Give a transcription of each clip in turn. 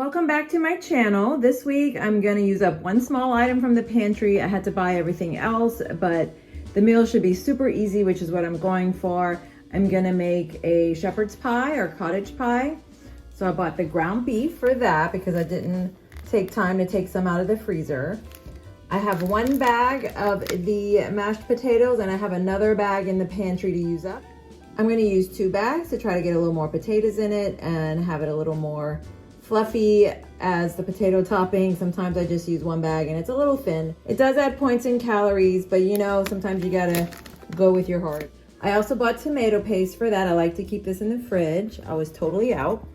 Welcome back to my channel. This week I'm going to use up one small item from the pantry. I had to buy everything else, but the meal should be super easy, which is what I'm going for. I'm going to make a shepherd's pie or cottage pie. So I bought the ground beef for that because I didn't take time to take some out of the freezer. I have one bag of the mashed potatoes and I have another bag in the pantry to use up. I'm going to use 2 bags to try to get a little more potatoes in it and have it a little more fluffy as the potato topping. Sometimes I just use 1 bag and it's a little thin. It does add points in calories, but you know, sometimes you gotta go with your heart. I also bought tomato paste for that. I like to keep this in the fridge. I was totally out.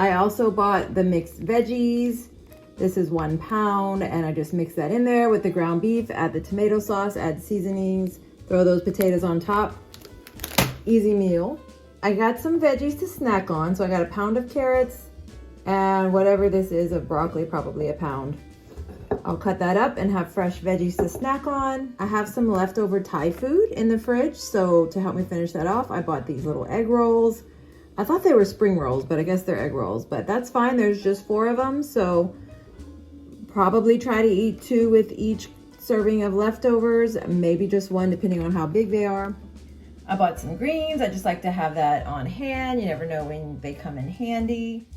I also bought the mixed veggies. This is 1 pound and I just mix that in there with the ground beef, add the tomato sauce, add seasonings, throw those potatoes on top. Easy meal. I got some veggies to snack on. So I got 1 pound of carrots and whatever this is of broccoli, probably 1 pound. I'll cut that up and have fresh veggies to snack on. I have some leftover Thai food in the fridge. So to help me finish that off, I bought these little egg rolls. I thought they were spring rolls, but I guess they're egg rolls, but that's fine. There's just 4 of them. So probably try to eat 2 with each serving of leftovers, maybe just 1 depending on how big they are. I bought some greens. I just like to have that on hand. You never know when they come in handy.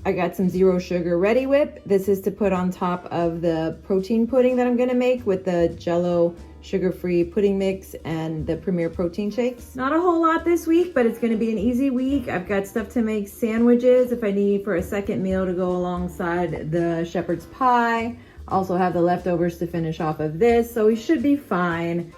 I got some 0 sugar Ready Whip. This is to put on top of the protein pudding that I'm gonna make with the Jell-O sugar-free pudding mix and the Premier protein shakes. Not a whole lot this week, but it's gonna be an easy week. I've got stuff to make sandwiches if I need for a second meal to go alongside the shepherd's pie. Also have the leftovers to finish off of this, so we should be fine.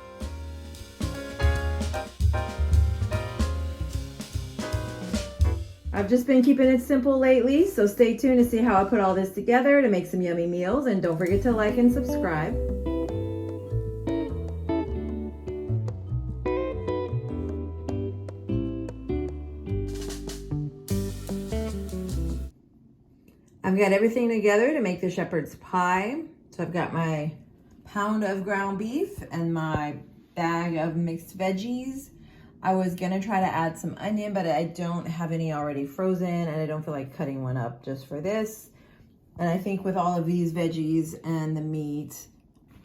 I've just been keeping it simple lately, so stay tuned to see how I put all this together to make some yummy meals, and don't forget to like and subscribe. I've got everything together to make the shepherd's pie. So I've got my pound of ground beef and my bag of mixed veggies. I was gonna try to add some onion, but I don't have any already frozen and I don't feel like cutting one up just for this. And I think with all of these veggies and the meat,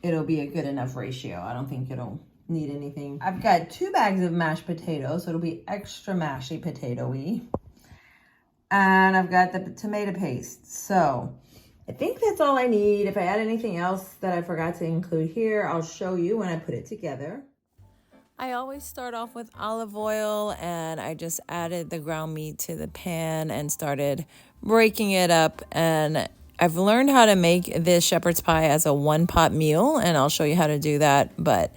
it'll be a good enough ratio. I don't think it'll need anything. I've got 2 bags of mashed potatoes, so it'll be extra mashy potato-y. And I've got the tomato paste. So I think that's all I need. If I add anything else that I forgot to include here, I'll show you when I put it together. I always start off with olive oil, and I just added the ground meat to the pan and started breaking it up. And I've learned how to make this shepherd's pie as a 1-pot meal, and I'll show you how to do that. But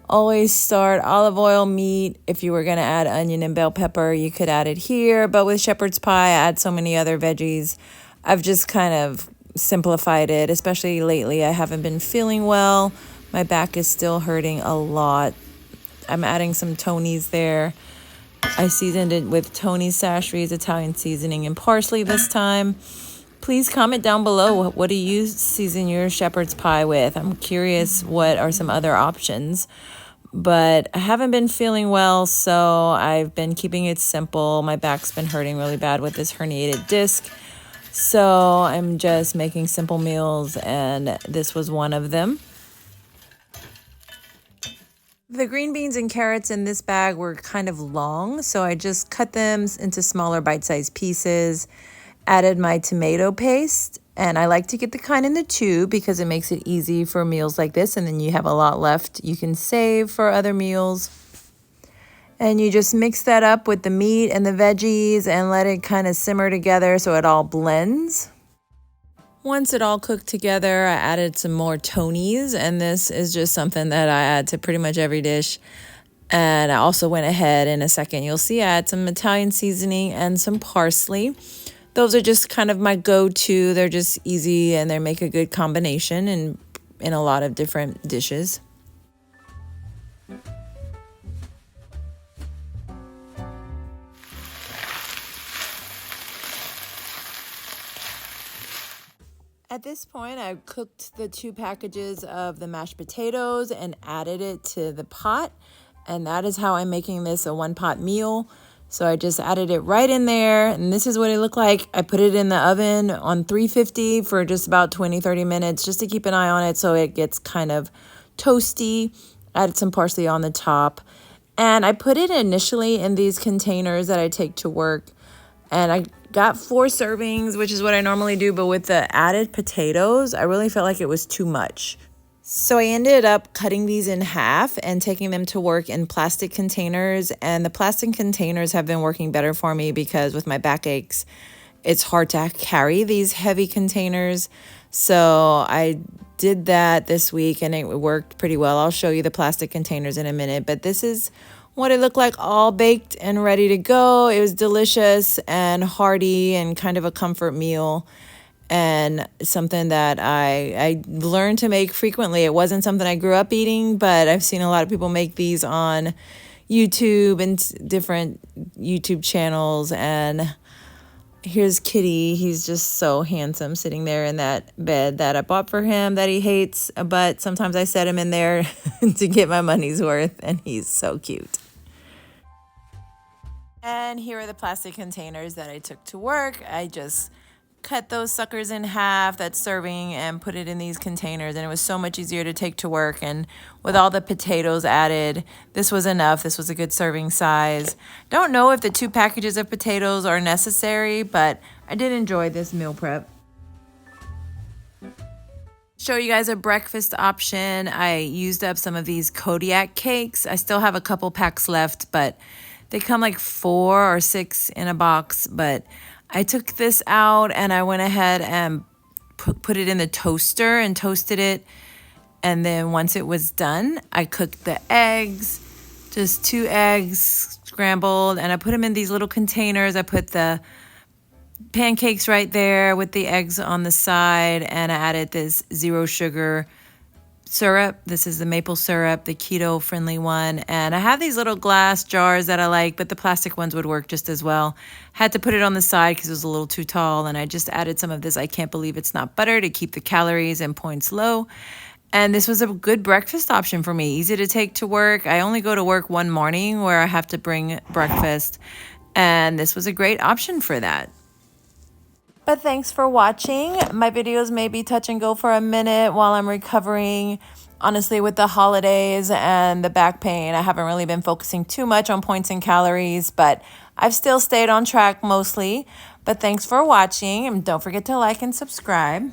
always start olive oil, meat. If you were going to add onion and bell pepper, you could add it here. But with shepherd's pie, I add so many other veggies. I've just kind of simplified it, especially lately. I haven't been feeling well. My back is still hurting a lot. I'm adding some Tony's there. I seasoned it with Tony's Sashry's Italian seasoning and parsley this time. Please comment down below, what do you season your shepherd's pie with? I'm curious what are some other options. But I haven't been feeling well, so I've been keeping it simple. My back's been hurting really bad with this herniated disc. So I'm just making simple meals, and this was one of them. The green beans and carrots in this bag were kind of long, so I just cut them into smaller bite-sized pieces, added my tomato paste, and I like to get the kind in the tube because it makes it easy for meals like this, and then you have a lot left you can save for other meals. And you just mix that up with the meat and the veggies and let it kind of simmer together so it all blends. Once it all cooked together, I added some more Tony's, and this is just something that I add to pretty much every dish. And I also went ahead, in a second you'll see, I add some Italian seasoning and some parsley. Those are just kind of my go-to. They're just easy and they make a good combination in a lot of different dishes. At this point, I cooked the 2 packages of the mashed potatoes and added it to the pot. And that is how I'm making this a 1-pot meal. So I just added it right in there, and this is what it looked like. I put it in the oven on 350 for just about 20-30 minutes just to keep an eye on it so it gets kind of toasty. Added some parsley on the top. And I put it initially in these containers that I take to work. And I got 4 servings, which is what I normally do. But with the added potatoes, I really felt like it was too much. So I ended up cutting these in half and taking them to work in plastic containers. And the plastic containers have been working better for me because with my back aches, it's hard to carry these heavy containers. So I did that this week and it worked pretty well. I'll show you the plastic containers in a minute, but this is what it looked like all baked and ready to go. It was delicious and hearty and kind of a comfort meal. And something that I learned to make frequently. It wasn't something I grew up eating, but I've seen a lot of people make these on YouTube and different YouTube channels. And here's Kitty. He's just so handsome sitting there in that bed that I bought for him that he hates. But sometimes I set him in there to get my money's worth, and he's so cute. And here are the plastic containers that I took to work. I just cut those suckers in half, that serving, and put it in these containers, and it was so much easier to take to work. And with all the potatoes added, this was enough. This was a good serving size. Don't know if the 2 packages of potatoes are necessary, but I did enjoy this meal prep. Show you guys a breakfast option. I used up some of these Kodiak cakes. I still have a couple packs left, but they come like 4 or 6 in a box. But I took this out and I went ahead and put it in the toaster and toasted it. And then once it was done, I cooked the eggs, just 2 eggs scrambled, and I put them in these little containers. I put the pancakes right there with the eggs on the side, and I added this 0 sugar syrup. This is the maple syrup, the keto friendly one. And I have these little glass jars that I like, but the plastic ones would work just as well. Had to put it on the side because it was a little too tall. And I just added some of this I can't believe it's not butter to keep the calories and points low. And this was a good breakfast option for me. Easy to take to work. I only go to work one morning where I have to bring breakfast. And this was a great option for that. But thanks for watching. My videos may be touch and go for a minute while I'm recovering. Honestly, with the holidays and the back pain, I haven't really been focusing too much on points and calories, but I've still stayed on track mostly. But thanks for watching, and don't forget to like and subscribe.